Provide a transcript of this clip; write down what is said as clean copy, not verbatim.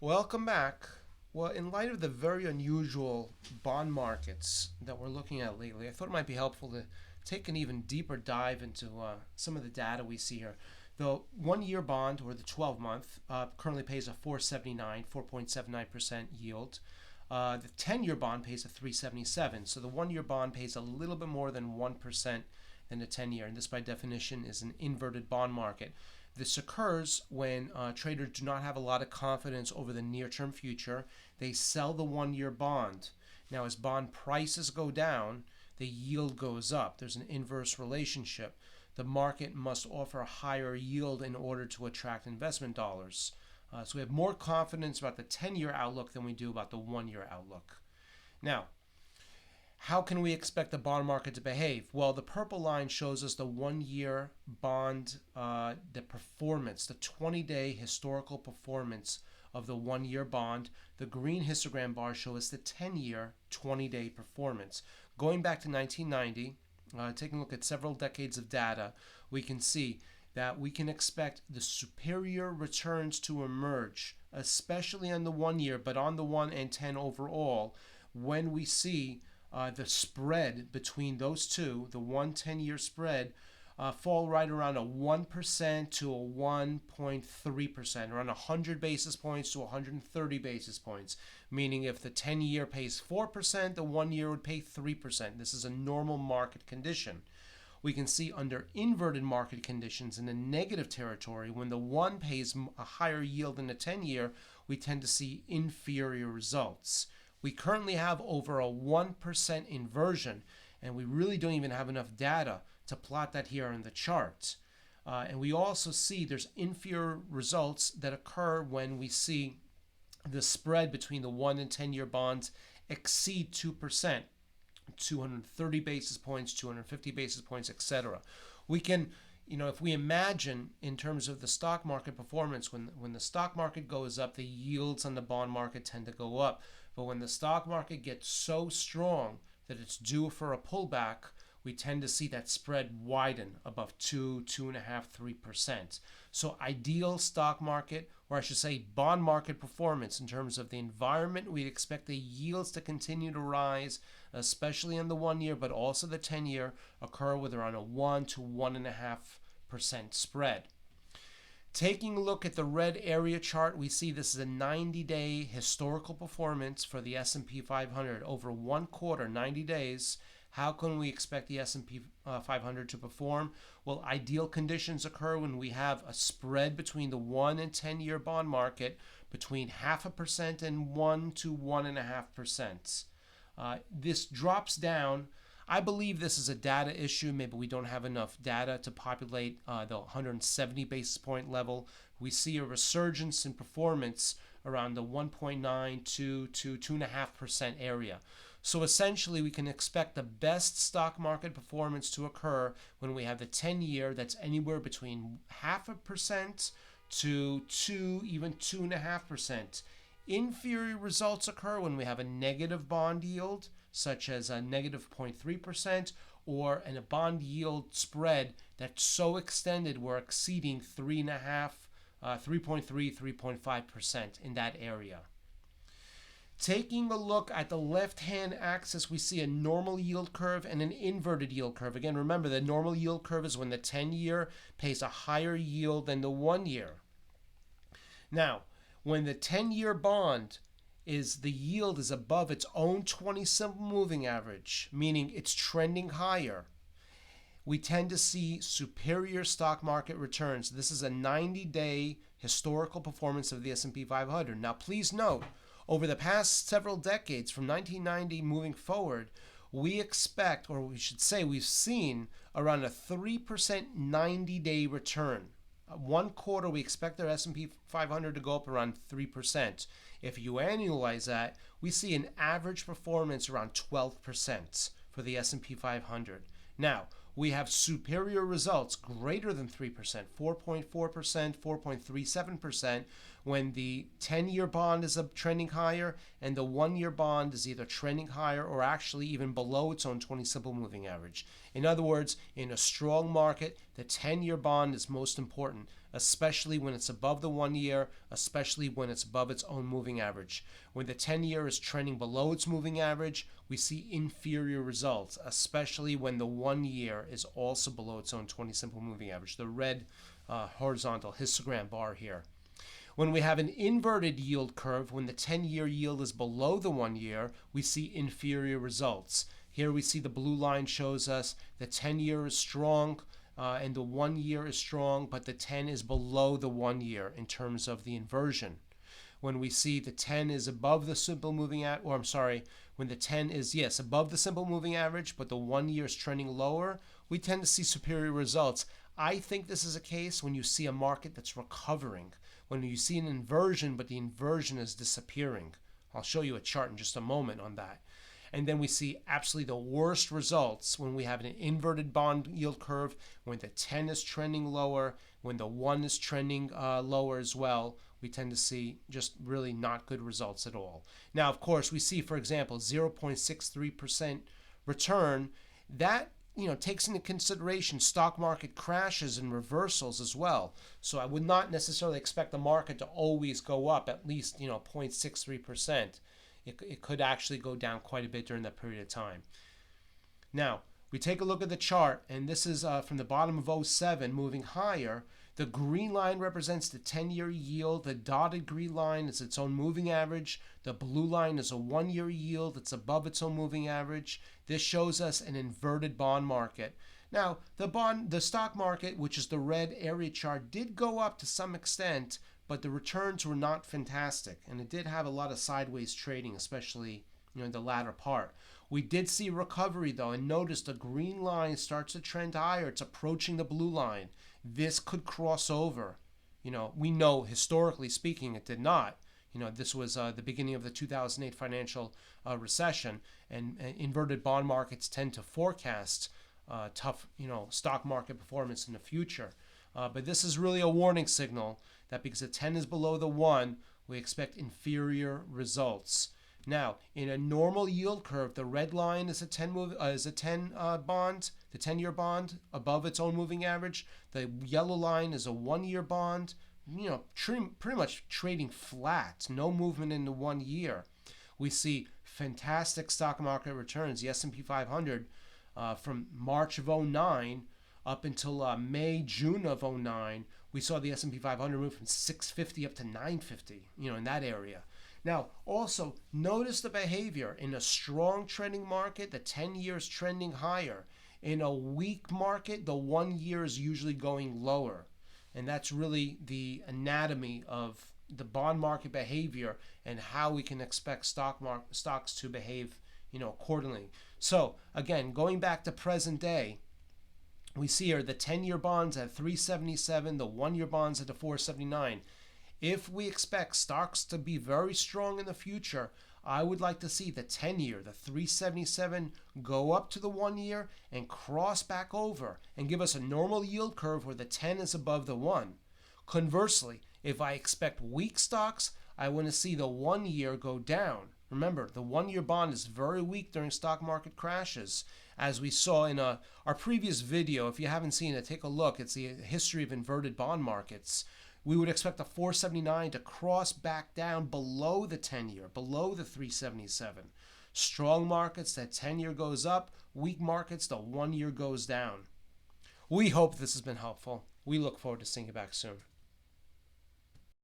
Welcome back. Well, in light of the very unusual bond markets that we're looking at lately, I thought it might be helpful to take an even deeper dive into some of the data we see here. The 1 year bond, or the 12 month, currently pays a 4.79% yield. The 10-year bond pays a 3.77. So the 1 year bond pays a little bit more than 1% than the 10 year. And this, by definition, is an inverted bond market. This occurs when traders do not have a lot of confidence over the near term future. They sell the 1 year bond. Now, as bond prices go down, the yield goes up. There's an inverse relationship. The market must offer a higher yield in order to attract investment dollars. So we have more confidence about the 10-year outlook than we do about the 1 year outlook. Now, how can we expect the bond market to behave? Well, the purple line shows us the 1 year bond, the performance, the 20-day historical performance of the 1 year bond. The green histogram bars show us the 10-year 20-day performance. Going back to 1990, taking a look at several decades of data, we can see that we can expect the superior returns to emerge, especially on the 1 year, but on the 1 and 10 overall, when we see the spread between those two, the 1-10 year spread, fall right around a 1% to a 1.3%, around 100 basis points to 130 basis points. Meaning if the 10-year pays 4%, the 1 year would pay 3%. This is a normal market condition. We can see under inverted market conditions in the negative territory, when the 1 pays a higher yield than the 10-year, we tend to see inferior results. We currently have over a 1% inversion, and we really don't even have enough data to plot that here in the chart. And we also see there's inferior results that occur when we see the spread between the 1 and 10-year bonds exceed 2%, 230 basis points, 250 basis points, etc. We can, if we imagine in terms of the stock market performance, when the stock market goes up, the yields on the bond market tend to go up. But when the stock market gets so strong that it's due for a pullback, we tend to see that spread widen above 2, 2.5, 3%. So ideal stock market, or I should say bond market performance in terms of the environment, we expect the yields to continue to rise, especially in the 1 year, but also the 10-year, occur with around a 1 to 1.5% spread. Taking a look at the red area chart, we see this is a 90-day historical performance for the S&P 500 over 1 quarter, 90 days. How can we expect the S&P 500 to perform? Well, ideal conditions occur when we have a spread between the 1 and 10-year bond market between 0.5% and 1 to 1.5%. This drops down. I believe this is a data issue. Maybe we don't have enough data to populate the 170 basis point level. We see a resurgence in performance around the 1.9 to 2.5% area. So essentially, we can expect the best stock market performance to occur when we have the 10-year that's anywhere between 0.5% to 2, even 2.5%. Inferior results occur when we have a negative bond yield, such as a negative 0.3%, or a bond yield spread that's so extended we're exceeding 3.5, 3.3, 3.5% in that area. Taking a look at the left-hand axis, we see a normal yield curve and an inverted yield curve. Again, remember, the normal yield curve is when the 10-year pays a higher yield than the 1 year. Now, when the 10-year bond the yield is above its own 20 simple moving average, meaning it's trending higher, we tend to see superior stock market returns. This is a 90-day historical performance of the S&P 500. Now, please note, over the past several decades, from 1990 moving forward, we expect, or we should say we've seen, around a 3% 90-day return. 1 quarter, we expect our S&P 500 to go up around 3%. If you annualize that, we see an average performance around 12% for the S&P 500. Now, we have superior results greater than 3%, 4.4%, 4.37%, when the 10-year bond is trending higher and the 1-year bond is either trending higher or actually even below its own 20 simple moving average. In other words, in a strong market, the 10-year bond is most important, especially when it's above the 1 year, especially when it's above its own moving average. When the 10-year is trending below its moving average, we see inferior results, especially when the 1 year is also below its own 20 simple moving average, the red horizontal histogram bar here. When we have an inverted yield curve, when the 10-year yield is below the 1 year, we see inferior results. Here we see the blue line shows us the 10-year is strong and the 1 year is strong, but the 10 is below the 1 year in terms of the inversion. When we see the 10 is above the simple moving average, or I'm sorry, when the 10 is, yes, above the simple moving average, but the 1 year is trending lower, we tend to see superior results. I think this is a case when you see a market that's recovering, when you see an inversion, but the inversion is disappearing. I'll show you a chart in just a moment on that. And then we see absolutely the worst results when we have an inverted bond yield curve, when the 10 is trending lower, when the 1 is trending lower as well. We tend to see just really not good results at all. Now, of course, we see, for example, 0.63% return. That takes into consideration stock market crashes and reversals as well. So I would not necessarily expect the market to always go up at least 0.63%. It could actually go down quite a bit during that period of time. Now, we take a look at the chart, and this is from the bottom of 07 moving higher. The green line represents the 10-year yield. The dotted green line is its own moving average. The blue line is a 1-year yield. It's above its own moving average. This shows us an inverted bond market. Now, the stock market, which is the red area chart, did go up to some extent, but the returns were not fantastic, and it did have a lot of sideways trading, especially in the latter part. We did see recovery though, and notice the green line starts to trend higher. It's approaching the blue line. This could cross over. We know historically speaking it did not. This was the beginning of the 2008 financial recession, and inverted bond markets tend to forecast tough stock market performance in the future. But this is really a warning signal that because the 10 is below the 1, we expect inferior results. Now, in a normal yield curve, the red line is a 10 bond, the 10-year bond above its own moving average. The yellow line is a 1-year bond, pretty much trading flat, no movement in the 1 year. We see fantastic stock market returns. The S&P 500 from March of 09 up until May, June of 09, we saw the S&P 500 move from 650 up to 950, in that area. Now, also, notice the behavior. In a strong trending market, the 10 years trending higher. In a weak market, the 1 year is usually going lower. And that's really the anatomy of the bond market behavior and how we can expect stocks to behave, accordingly. So, again, going back to present day, we see here the 10-year bonds at 377, the 1-year bonds at the 479. If we expect stocks to be very strong in the future, I would like to see the 10-year, the 377, go up to the 1 year and cross back over and give us a normal yield curve where the 10 is above the 1. Conversely, if I expect weak stocks, I want to see the 1 year go down. Remember, the 1-year bond is very weak during stock market crashes. As we saw in our previous video, if you haven't seen it, take a look. It's the history of inverted bond markets. We would expect the 479 to cross back down below the 10-year, below the 377. Strong markets, that 10-year goes up. Weak markets, the 1 year goes down. We hope this has been helpful. We look forward to seeing you back soon.